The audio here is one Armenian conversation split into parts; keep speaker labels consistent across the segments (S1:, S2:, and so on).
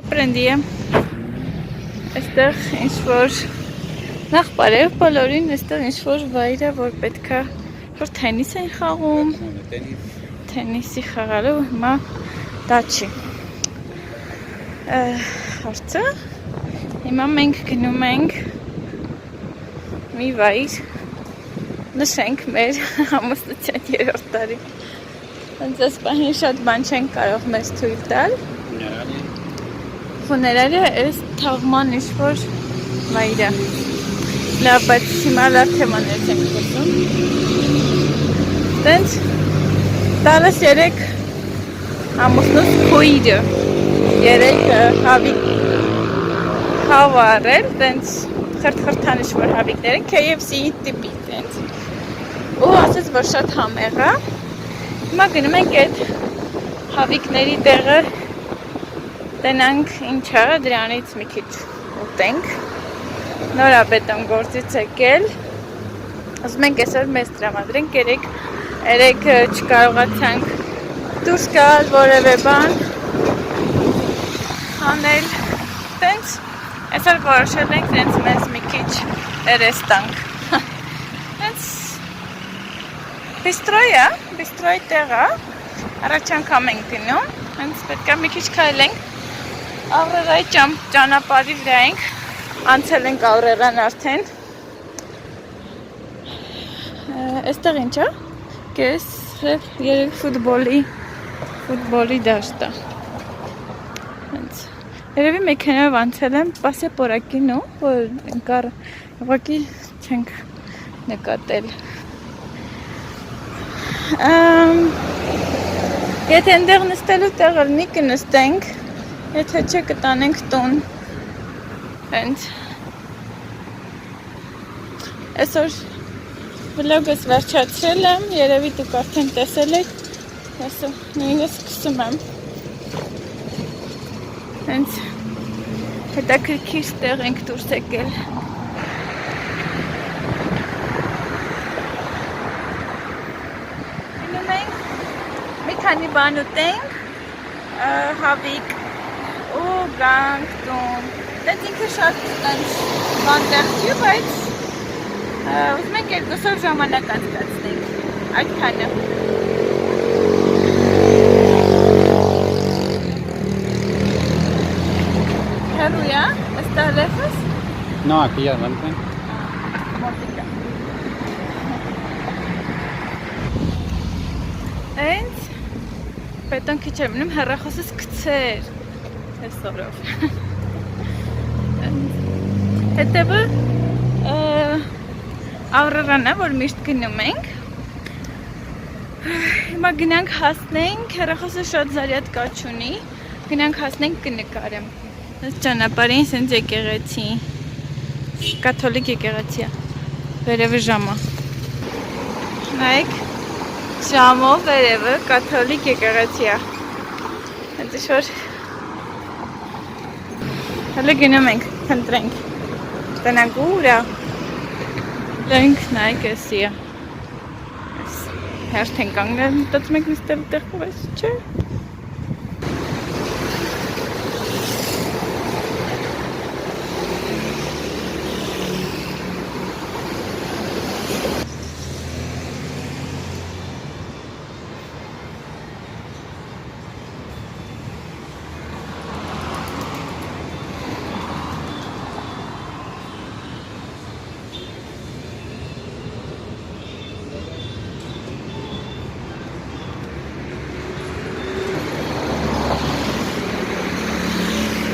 S1: Բրենդի է։ Այստեղ ինչ-որ նախ բարև բոլորին, այստեղ ինչ-որ վայր է, որ պետքա որ թենիս են խաղում, թենիսի խաղալու, հիմա դա չի։ Հարցը, հիմա մենք գնում ենք մի վայր, նշենք մեր ամուսնության 3-րդ տարի։ Հենց այս պահին շատ բան չենք կարող մեզ թույլ տալ։ Ֆուներարիա այս թաղման ինչ-որ վայր է։ Լավ, բայց հիմա լավ թեմաներ ենք խոսում։ Տենց 13 ամուսնուս քույրը 3 հավիկ խավարել, տենց խրտ-խրտան ինչ-որ հավիկներ են, KFC-ի տիպի տենց։ Ու ասեց, որ շատ համեղ է։ Հիմա գնում ենք այդ հավիկների տեղը տենանք ինչա, դրանից մի քիչ ուտենք։ Նորաբետոն գործից եկել։ Ասում ենք այսօր մեզ տրամադրենք, երեք չկարողացանք դուրս գալ որևէ բան անել։ Տենց այսօր որոշել ենք տենց մեզ մի քիչ երեստանք։ Տենց բիստրոյ է, բիստրոյի տեղ է, առաջ անգամ ենք գնում, հենց պետք է մի քիչ քայլենք, Ավրորայի ճանապարհի վրա ենք, անցել ենք Ավրորան արդեն, այստեղ ինչ է, կես երեք ֆուտբոլի դաշտ է, երևի մեքենայով անցել եմ, պասեպորակի նո, որ ընկար, ուղղակի չենք նկատել։ Եթե ընդեղ նստելու տեղը լինի կնստենք, եթե չէ կտանենք տուն։ Հենց այսօր վլոգս վերջացրել եմ, երևի դուք արդեն տեսել եք, նույնս սկսում եմ։ Հենց հետաքրքիր տեղ ենք դուրս եկել։ Քանի բան ուտենք, հավիկ ու գանք տուն, դենց ինքը շատ բան տեղ չի, բայց ուզում ենք երկուսով ժամանակ անցկացնենք, այդ քանը։ Հեռու է, այստեղ լեխս։
S2: No, aquí ya adelante.
S1: Մոտիկա։ Հենց պետք քիչ եմ մնում հեռախոսս գցեր այսօրով։ Հետևը Ավրորան է, որ միշտ գնում ենք։ Հիմա գնանք հասնենք, հեռախոսը շատ զարյատ կաչ ունի, գնանք հասնենք կնկարեմ։ Այս ճանապարհին սենց եկեղեցի, կաթոլիկ եկեղեցի է, վերևը ժամը։ Նայեք, ժամով վերևը կաթոլիկ եկեղեցի է։ Հենց ինչ-որ հələ գնում ենք, խնդրենք, տնանք ուր է, դենք նայեք էսի է։ Հերթ են կանգնել, մտածում ենք նստել տեղով ես, չէ։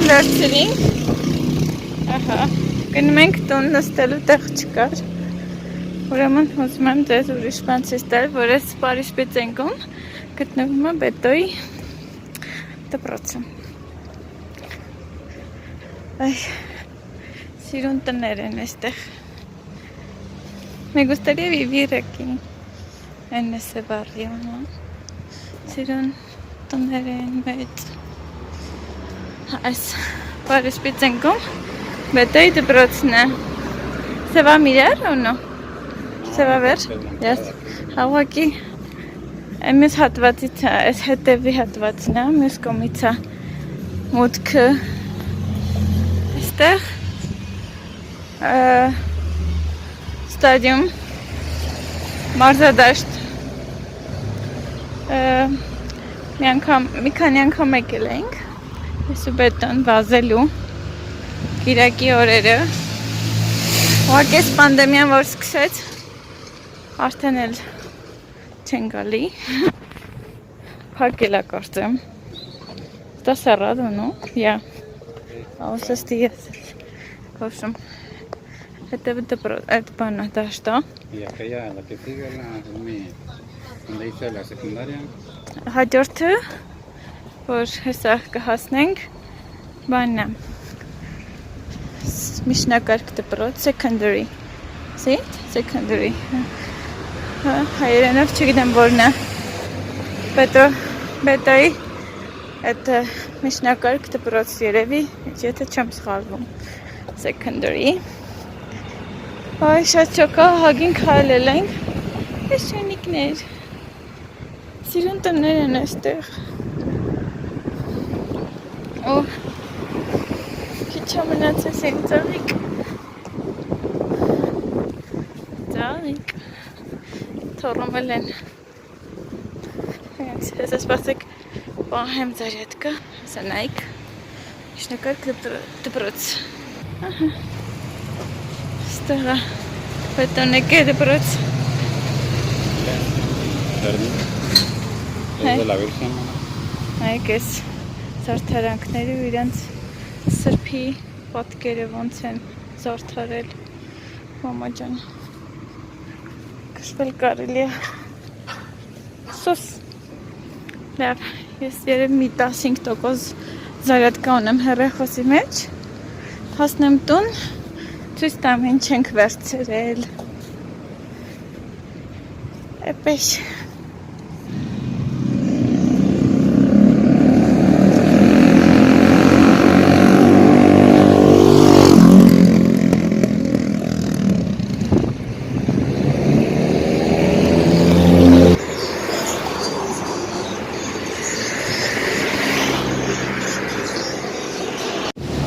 S1: Լրցրինք, ահա, գնում ենք տուն նստելու տեղ չկար, ուրեմն ուզում եմ ձեզ ուրիշ բան ցույց տալ, որ այս Պարիսպեցենկում գտնվում է Բետոյի դպրոցը։ Այ, սիրուն տներ են այստեղ։ Me gustaría vivir aquí, en ese barrio, ¿no? Սիրուն տներ են մեծ։ Այս Պարիսպեցենկում Բետոյի դպրոցն է։ Սևա միրար ու նո։ Սևա վեր։ Yes։ Հավաքի այս հետևի հատվածն է, մյուս կողմից է մուտքը այստեղ ստադիում մարզադաշտ մի քանի անգամ եկել էինք ես ու Բետոն վազելու Կիրակի օրերը ուղղակի պանդեմիան որ սկսեց արդեն էլ չեն գալի փակել է կարծեմ Está cerrado, ¿no? Ya Vamos a días Кошем Это банадашта
S2: Y aquella, la que sigue, donde hice la secundaria.
S1: Հաջորդը որ հեսա կհասնենք բանն է Միջնակարգ դպրոց secondary See? Secondary Հայերենով չգիտեմ որն է Բետայի Это միջնակարգ դպրոց երևի եթե չեմ սխալվում Secondary Այ շատ չոքա հագին քայլել ենք Ես շենիկներ Սիրուն տներ են այստեղ Օ Քիչ ամենացես են ծաղիկ Ծաղիկ Թորոմել են Ես ասպասեք Պահեմ ծարյատկը Սանայք Միջնակարգ դպրոց Ստեղա Բետոնեկե դպրոց Այք ես զարդարանքների ու իրանց սրբի պատկերը ոնց են զարդարել մամա ջան կշվել կարելի է Սոս Լավ Ես երև մի 15% զարյատկա ունեմ հեռախոսի մեջ հասնեմ տուն ցույց տամ ինչ ենք վերցրել Էպես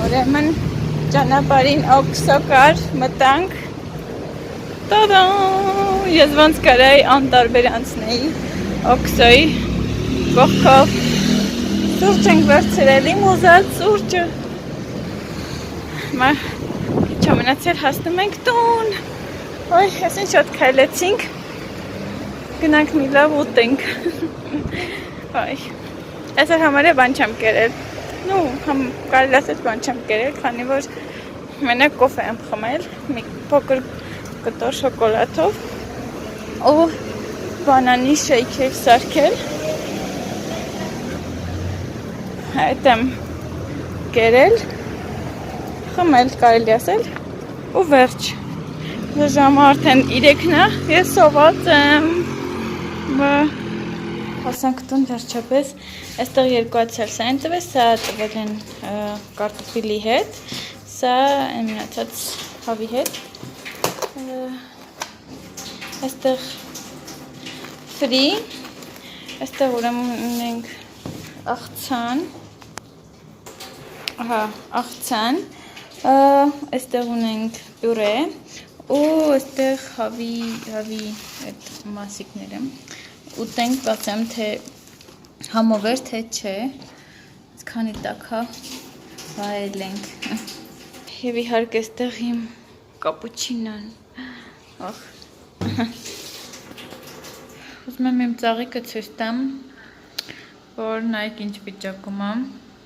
S1: Ուրեմն ճանապարհին օքսոկար մտանք Տադա Ես ոնց կարայի անտարբեր անցնեի օքսոյի կողքով Սուրճ ենք վերցրել իմ ուզած սուրճը Քիչ ամենացել հասնում ենք տուն Ոյ, ես ինչ շատ քայլեցինք Գնանք մի լավ ուտենք Ոյ, ես համար է բան չեմ կերել Ну, կարելի ասել բան չեմ կերել, քանի որ մենակ կոֆե եմ խմել, մի փոքր կտոր շոկոլադով ու բանանի շեյք եմ սարքել Այդ եմ կերել, խմել կարելի ասել ու վերջ Ժամը արդեն 3-ն է, ես սոված եմ Հասանք տուն վերջապես, այստեղ երկու ացել սա են տվել, սա տվել են կարտոֆիլի հետ, սա մնացած հավի հետ, այստեղ ֆրի, այստեղ ուրեմն ունենք աղցան, այստեղ ունենք պյուրե, ու այստեղ հավի այդ մասիկները, ուտենք բացեմ թե համովեր թե չէ քանի տակա վայելենք եւ իհարկե այստեղ իմ կապուչինոն ախ ուզում եմ իմ ծաղիկը ցույց տամ որ նայեք ինչ վիճակում է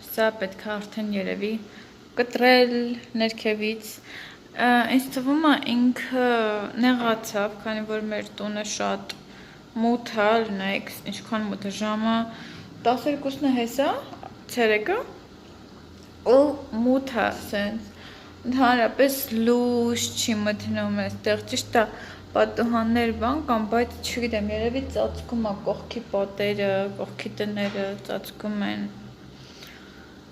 S1: սա պետք է արդեն երևի կտրել ներքևից ինձ թվում է ինքը նեղացավ քանի որ մեր տունը շատ Մութ է, նայեք, ինչքան մութ է ժամը 12-ն է հեսա, ցերեկը ու մութ է, սենց ընդհանրապես լույս չի մթնում այստեղ, ճիշտ է պատուհաններ բան կամ, բայց չգիտեմ, երևի ծածկում է կողքի պատերը, կողքի տները ծածկում են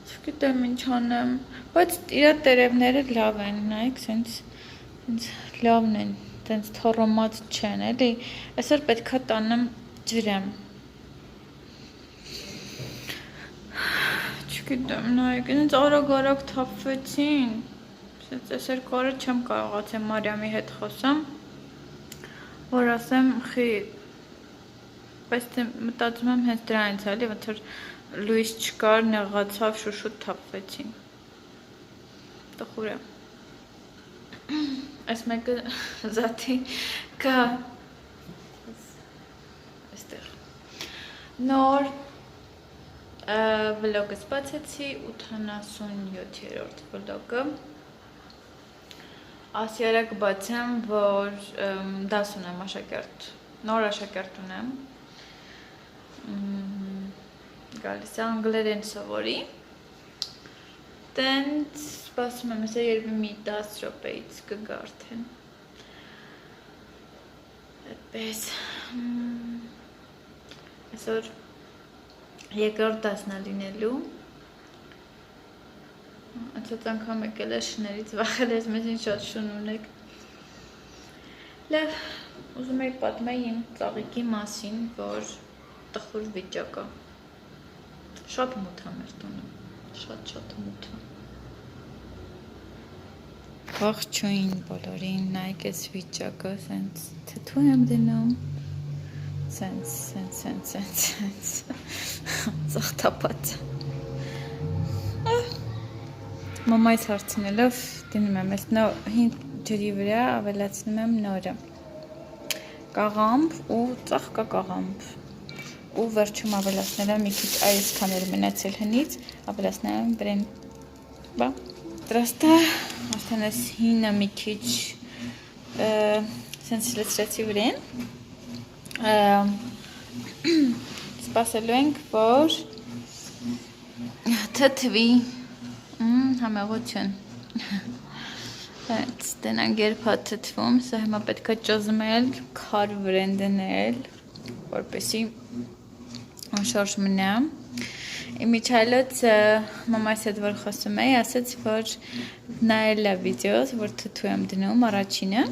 S1: Չգիտեմ ինչ անեմ, բայց իրա տերևները լավ են, նայեք, սենց լավն են Տենց թորոմած չեն, էլի, այսօր պետք է տանեմ ջրեմ Չգիտեմ, նայեք, ինձ արագ թափվեցին Այսօր կորը չեմ կարողացել Մարիամի հետ խոսամ, որ ասեմ, խի, բայց մտածում եմ հենց դրանից էլի, ոնց որ լույս չկար, նեղացավ, շուշուտ թափվեցին։ Տխուր է։ Այս մեկը զաթի կա այստեղ։ Նոր վլոգը սպացեցի 87-րդ վլոգը։ Ասիարա կբացեմ, որ դաս ունեմ աշակերտ, նոր աշակերտ ունեմ, գալիս է անգլերեն սովորի, տենց սպասում եմ, այսօր երևի մի 10 րոպեից կգա արդեն, այդպես, այսօր երկրորդ դասն է լինելու, Անցած անգամ եկել է շներից վախել ես մեզ ինչ շատ շուն ունեք։ Լավ, ուզում եի պատմել իմ ծաղիկի մասին, որ տխուր վիճակ է։ Շատ մութ է մեր տունը, շատ մութ է։ Ողջույն բոլորին, նայեք այս վիճակը, սենց թթու եմ դնում, սենց, ծաղտապած։ Մամայից հարցնելով դնում եմ այս հին ջրի վրա ավելացնում եմ նորը կաղամբ ու ծաղկա կաղամբ ու վերջում ավելացնել եմ մի քիչ այսքան էր մնացել հնից ավելացնել եմ բրեն տրաստա արդեն այս հինը մի քիչ սենց լցրեցի վրեն սպասելու ենք որ թթվի համեղություն տենանք երբ հա թթվում, սա հիմա պետք է ճզմել, քար վրեն դնել, որպեսի շորժ մնա Իմ միջայլոց մամայս հետ որ խոսում էի, ասեց, որ նայել է վիդեոս, որ թթու եմ դնում առաջինը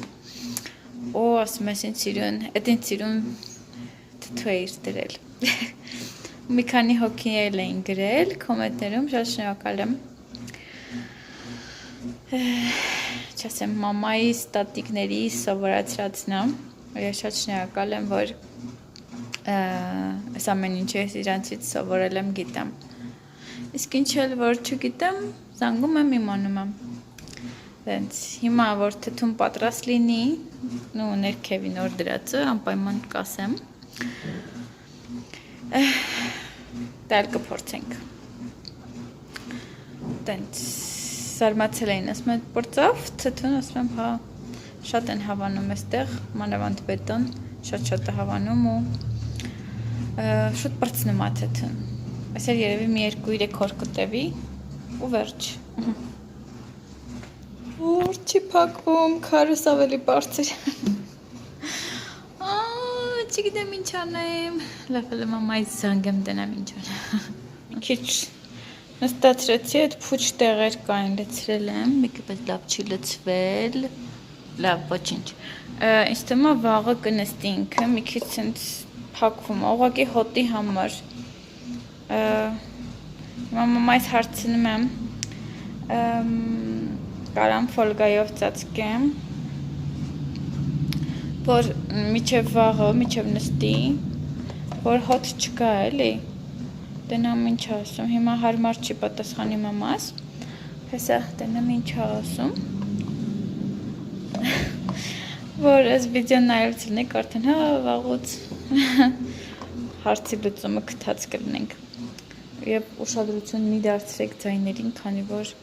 S1: ու ասում ես ինձ սիրուն, էդ ինձ սիրուն թթու էիր դրել մի քանի հոգի էլ էին գրել կոմենտներում, շատ շնորհակալ եմ չասեմ մամայի ստատիկների սովորացրածն է ես շատ շնորհակալ եմ որ այս ամեն ինչը ես իրանցից սովորել եմ գիտեմ իսկ ինչ էլ որ չգիտեմ զանգում եմ իմանում եմ դենց հիմա որ թթուն պատրաստ լինի ու ներքևի նոր դրածը անպայման կասեմ դալ կփորձենք դենց Սարմացել էին, ասում եմ, պրծավ, թթուն, ասում եմ, հա, շատ են հավանում էստեղ, մանավանդ բետոն, շատ է հավանում ու շուտ պրծնում է թթուն։ Այսօր երևի մի 2-3 օր կտևի ու վերջ։ Որ չի փակվում, քարս ավելի բարձր։ Չգիտեմ ինչ անեմ, լավ էլ մամայից զանգեմ դնեմ ինչ անեմ։ Քիչ Նստացրեցի, այդ փուչ տեղեր կային լցրել եմ, մեկը պես լավ չի լցվել, լավ, ոչինչ, ինձ թվում է վաղը կնստի ինքը, մի քիչ սենց փակվում, ուղղակի հոտի համար, հիմա մամայից հարցնում եմ, կարամ ֆոլգայով ծածկեմ, որ միջև վաղը, միջև նստի, որ հոտ չկա էլի, Տենամ ինչ ասում, հիմա հարմար չի պատասխանի մամաս, հեսա տենամ ինչ ասում, որ այս վիդեոն նայելուց լինեք արդեն հա վաղուց հարցի լուծումը գտած կլինենք և ուշադրություն մի դարձրեք ձայներին, քանի որ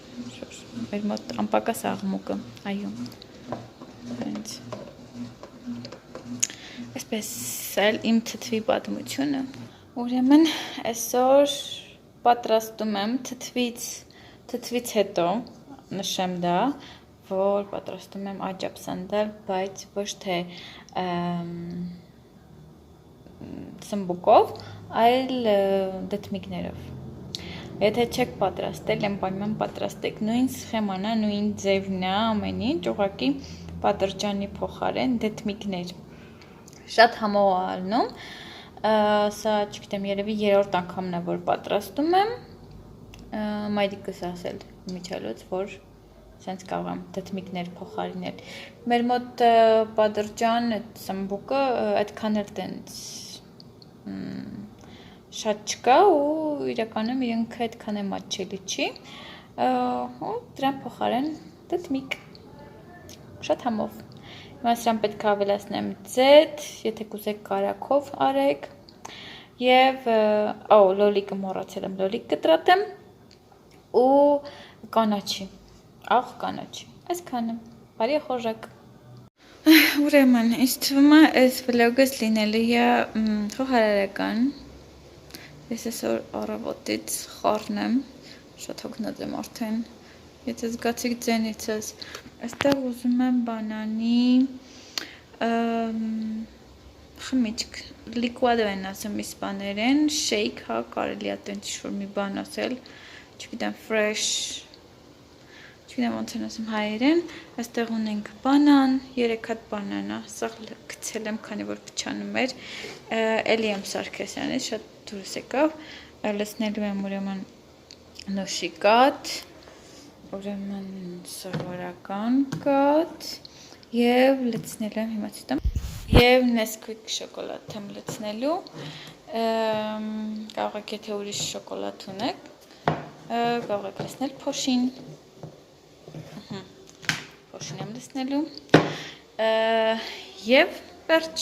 S1: մեր մոտ անպակաս աղմուկը, այո, այսպես էլ իմ թթվի պատմությունը Ուրեմն այսօր պատրաստում եմ թթվից հետո նշեմ դա, որ պատրաստում եմ աջապսանդալ, բայց ոչ թե սմբուկով, այլ դդմիկներով։ Եթե չեք պատրաստել, անպայման պատրաստեք նույն սխեման է, նույն ձևն է, ամեն ինչ, ուղղակի պատրճանի փոխարեն դդմիկներ։ Շատ համով է ալնում Սա չգիտեմ երևի երրորդ անգամն է որ պատրաստում եմ Մայրիկս ասել միջալոց որ սենց կարող եմ դդմիկներ փոխարինել։ Մեր մոտ բադրջան այդ սմբուկը այդքան էլ տենց շատ չկա ու իրականում ինքը այդքան է մատչելի չի, ու դրան փոխարեն դդմիկ, շատ համով։ Հիմա սրան պետք է ավելացնեմ ձեթ, եթե կուզեք կարագով արեք, և լոլիկը մոռացել եմ, լոլիկ կտրատեմ ու կանաչի, աղ կանաչի, այսքանը, բարի խոժակ։ Ուրեմն, ինձ թվում է այս վլոգս լինելու է խոհարարական, ես այսօր առավոտից խառն եմ, շատ հոգնած եմ արդեն, եթե զգացիք ձենիցս, այստեղ ուզում եմ բանանի խմիչք, լիկվադո են ասում իսպաներեն, շեյք, հա, կարելի է տենց ինչ-որ մի բան ասել, չգիտեմ, fresh, չգիտեմ ոնց են ասում հայերեն, այստեղ ունենք բանան, 3 հատ բանանա, սա գցել եմ, քանի որ փչանում էր, էլի եմ սարքել սրանից, շատ դուրս եկավ, լցնելու եմ ուրեմն նոշի կաթ, ուրեմն սովորական կաթ և լցնելու եմ հիմա ցույց տամ և Nesquik շոկոլադ եմ լցնելու, կարող եք եթե ուրիշ շոկոլադ ունեք, կարող եք լցնել փոշին, փոշին եմ լցնելու և վերջ։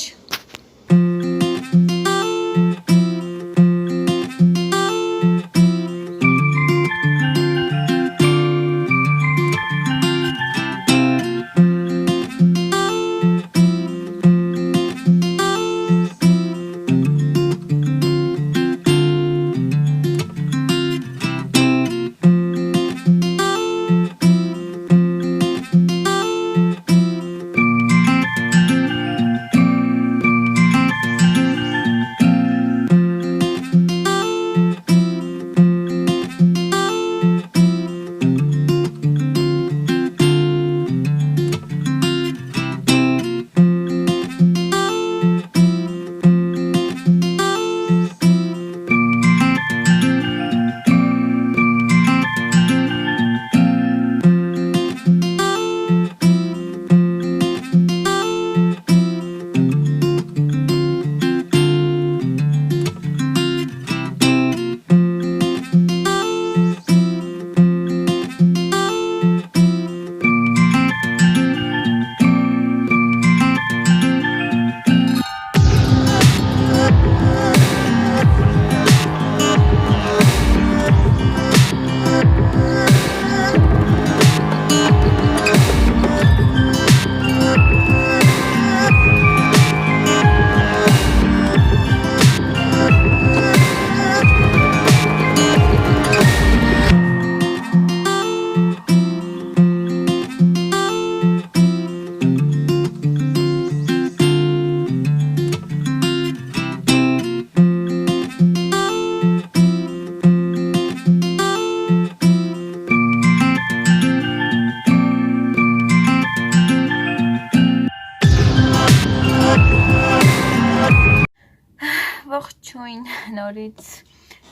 S1: Ողջույն նորից,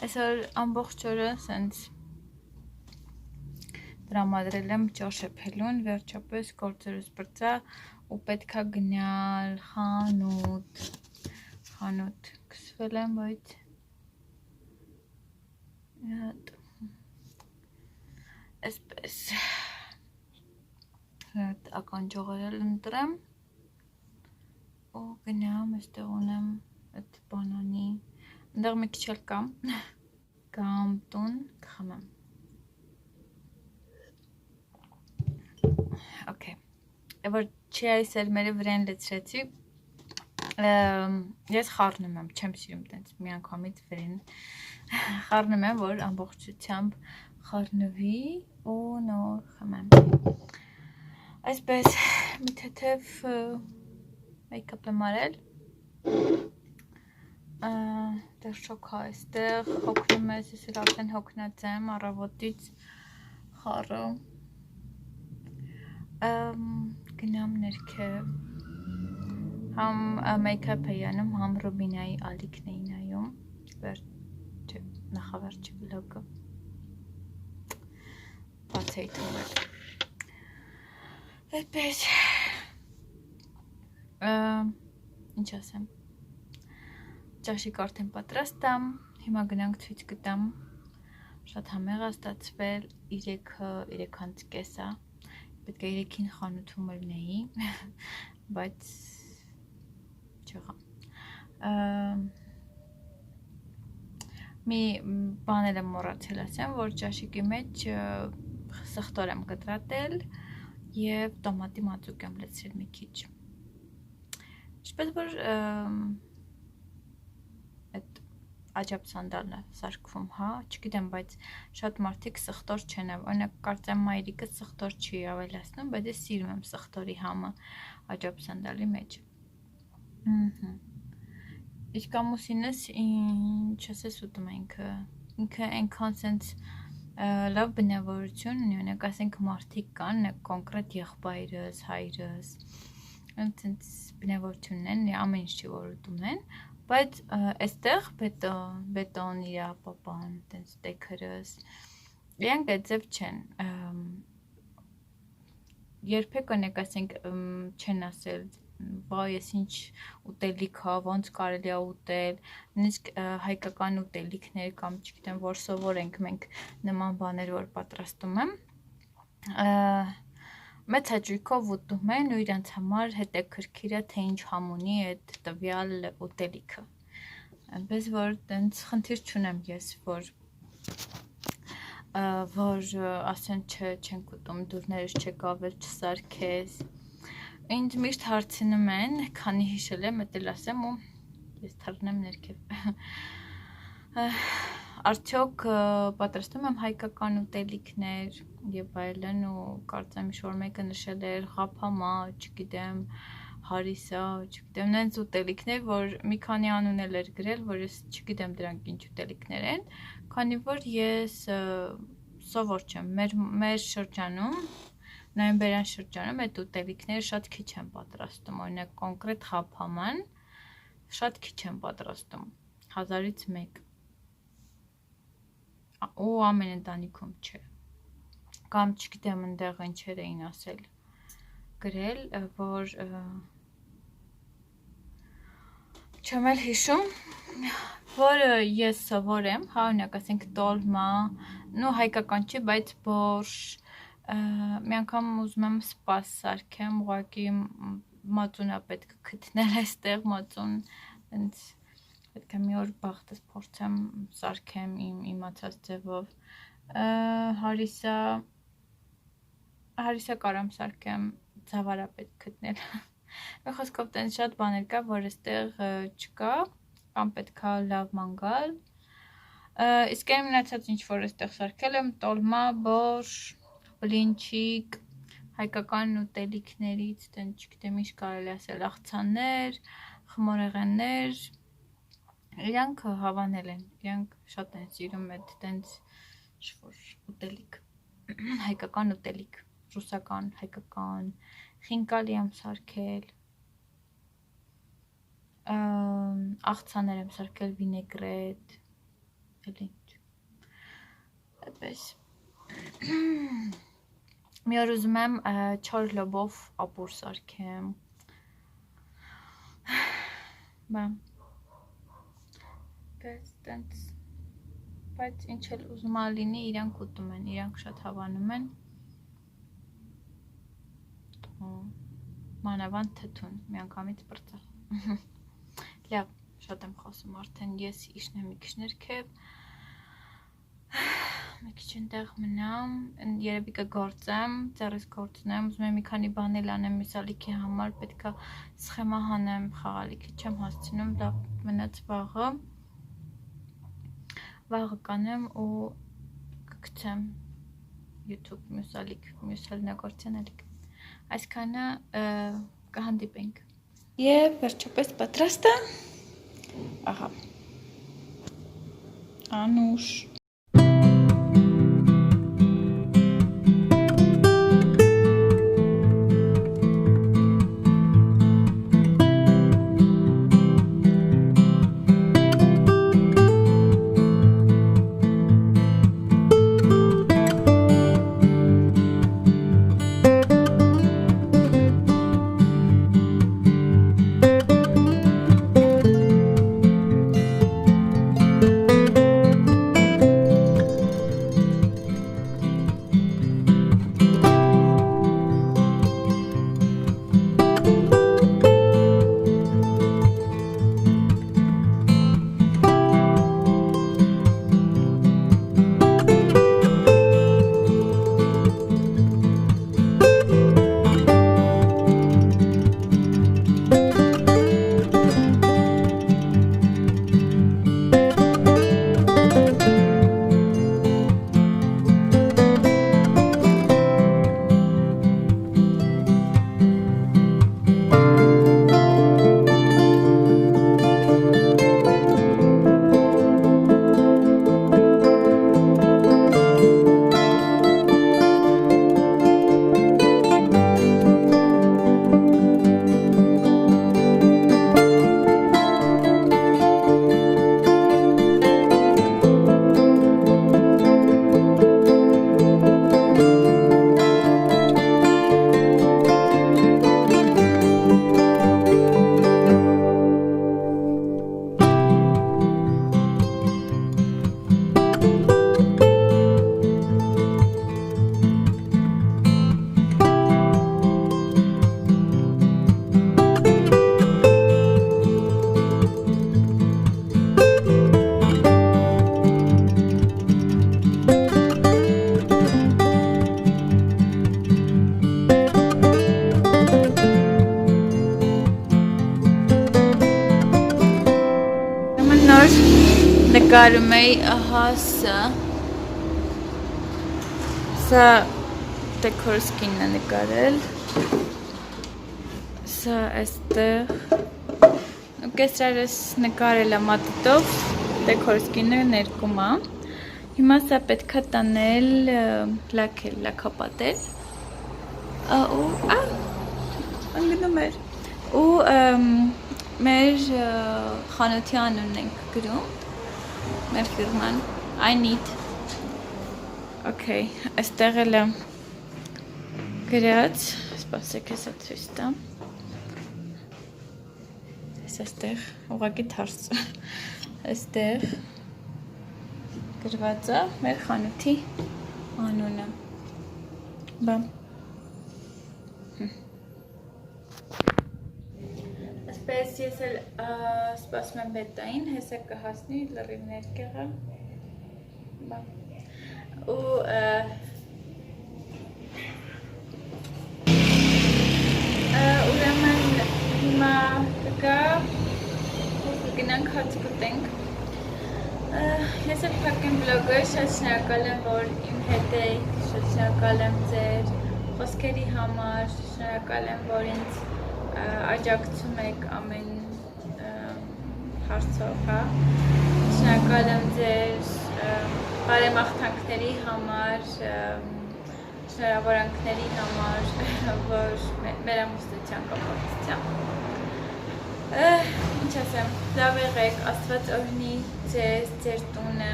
S1: այսօր ամբողջ օրը սենց տրամադրել եմ ճաշեփելուն, վերջապես գործերս բրծա ու պետքա գնալ խանութ, կսվել եմ, բայց այսպես ականջողերել ընտրեմ ու գնամ, այստեղ ունեմ այդ բանանի, ընդեղ մի քիչ էլ կամ տուն կխմեմ։ Okay, որ չի այս սերմերը վրան լցրեցի, ես խառնում եմ, չեմ սիրում տենց մի անգամից վրան, խառնում եմ, որ ամբողջությամբ խառնվի ու նոր խմեմ։ Այսպես մի թեթև մեյքափ եմ արել, դեր շոքա այստեղ, հոգնում ես, ես էլ արդեն հոգնած եմ, առավոտից խառը, գնամ ներքև, համ մեյքափ էի անում, համ Ռոբինայի ալիքն էի նայում, նախավերջի վլոգը, բաց էի թողել, Այդպես ինչ ասեմ, ճաշիկ արդեն պատրաստ է, հիմա գնանք ցույց կտամ, շատ համեղ է ստացվել, 3:30 է, պետք է 3-ին խանութում լինեի, բայց չեղա, մի բան էլ եմ մոռացել ասեմ, որ ճաշիկի մեջ սխտոր եմ կտրատել և տոմատի մածուկ եմ լցրել մի քիչ, ինչպես որ այդ աջապ սանդալն է սարքվում, հա, չգիտեմ, բայց շատ մարդիկ սխտոր չեն, օրինակ կարծեմ մայրիկը սխտոր չի ավելացնում, բայց ես սիրում եմ սխտորի համը աջապ սանդալի մեջ, իսկ ամուսինս ինչ ասես ուտում է ինքը այնքան սենց լավ բնավորություն ունի, օրինակ ասենք մարդիկ կան, կոնկրետ եղբայրս, հայրս, այնց բնավորություն ունեն, ամեն ինչ չի որ ուտում են, բայց այստեղ բետոն իրա պապան, տենց տեքրս, իրանք այդ ձև չեն, երբեք օրինակ ասենք չեն ասել, վայ, ես ինչ ուտելիք հա, ոնց կարելի է ուտել, նույնիսկ հայկական ուտելիքներ կամ չգիտեմ, որ սովոր ենք մենք նման բաներ, որ պատրաստում եմ, մեծ հաճույքով ուտում են ու իրանց համար հետաքրքիր է, թե ինչ համ ունի այդ տվյալ ուտելիքը, այնպես որ տենց խնդիր չունեմ ես, որ ասեն չենք ուտում, դուրներս չեք ավել, չսարքես, ինձ միշտ հարցնում են, քանի հիշել եմ, էդ էլ ասեմ ու ես թռնեմ ներքև, արդյոք պատրաստում եմ հայկական ուտելիքներ և այլն ու կարծեմ ինչ-որ մեկը նշել էր ղափամա, չգիտեմ, հարիսա, չգիտեմ, նենց ուտելիքներ, որ մի քանի անուն էլ էր գրել, որ ես չգիտեմ դրանք ինչ ուտելիքներ են, քանի որ ես սովոր չեմ, մեր շրջանում, նոյեմբերյան շրջանում այդ ուտելիքները շատ քիչ են պատրաստում, օրինակ կոնկրետ ղափաման շատ քիչ են պատրաստում, 1000-ից 1 ու ամեն ընտանիքում չէ, կամ չգիտեմ ընդեղ ինչեր էին ասել, գրել, որ չեմ էլ հիշում, որ ես սովոր եմ, հա օրինակ ասենք տոլմա, նու հայկական չի, բայց բորշ, մի անգամ ուզում եմ սպաս սարքեմ, ուղղակի մածուն է պետք գտնել այստեղ մածուն, պետք է մի օր բախտս փորձեմ սարքեմ իմ իմացած ձևով, հարիսա կարամ սարքեմ, ձավարա պետք գտնել, մի խոսքով տենց շատ բաներ կա, որ այստեղ չկա, կամ պետք է լավ մանգալ, իսկ այն մնացած ինչ որ այստեղ սարքել եմ, տոլմա, բորշ, բլինչիկ, հայկական ուտելիքներից, տենց չգիտեմ ինչ կարելի ասել, աղցաններ, խմորեղեններ, իրանք հավանել են, իրանք շատ են սիրում այդ տենց ինչ-որ ուտելիք, հայկական ուտելիք, ռուսական, հայկական, խինկալի եմ սարքել, աղցաներ եմ սարքել, վինեգրետ, էլ ինչ, այդպես, մի օր ուզում եմ 4 լոբով ապուր սարքեմ, բայց ինչ էլ ուզում ա լինի, իրանք ուտում են, իրանք շատ հավանում են, մանավանդ թթուն, մի անգամից պրծախ, լավ, շատ եմ խոսում արդեն, ես իշն եմ մի քիչ ներքև, մի քիչ այնտեղ մնամ, երևի կգործեմ, ձեռս գործնեմ, ուզում եմ մի քանի բան էլ անեմ մյուսալիքի համար, պետք է սխեմա հանեմ, խաղալիքի չեմ հասցնում, լավ մնաց վաղը կանեմ ու կգցեմ YouTube մյուսալիք, մյուսալնագործյան ալիք, այսքանը կհանդիպենք և վերջապես պատրաստ է, ահա, անուշ նկարում էի, ահա սա դեկորսկինն է նկարել, սա այստեղ, կեսրարս նկարել է մատիտով, դեկորսկինը ներկում է, հիմա սա պետք է տանել, լաքել, լաքապատել, անգնում էր, ու մեր խանութի անունն ենք գրում, մեր ֆիրման, I need, okay, այստեղ էլ է գրած, սպասեք հեսա ցույց տամ, այստեղ ուղղակի թարս, այստեղ գրված է մեր խանութի անունը, բամ, Այսպես ես էլ սպասում եմ բետային, հեսա կհասնի լրիվ ներկեղը, ու ուրեմն հիմա կգա, կգնանք հաց կտենք, ես էլ փակեմ վլոգը, շատ շնորհակալ եմ, որ իմ հետ եք, շատ շնորհակալ եմ ձեր խոսքերի համար, շնորհակալ եմ, որ ինձ աջակցում եք ամեն հարցով, հա, շնորհակալ եմ ձեր բարեմաղթանքների համար, շնորհավորանքների համար, որ մեր ամուսնության կապակցությամբ, ինչ ասեմ, լավ եղեք, Աստված օրհնի ձեզ, ձեր տունը,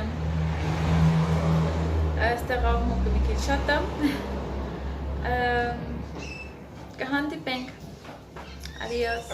S1: այստեղ աղմուկը մի քիչ շատ է, կհանդիպենք, Adiós.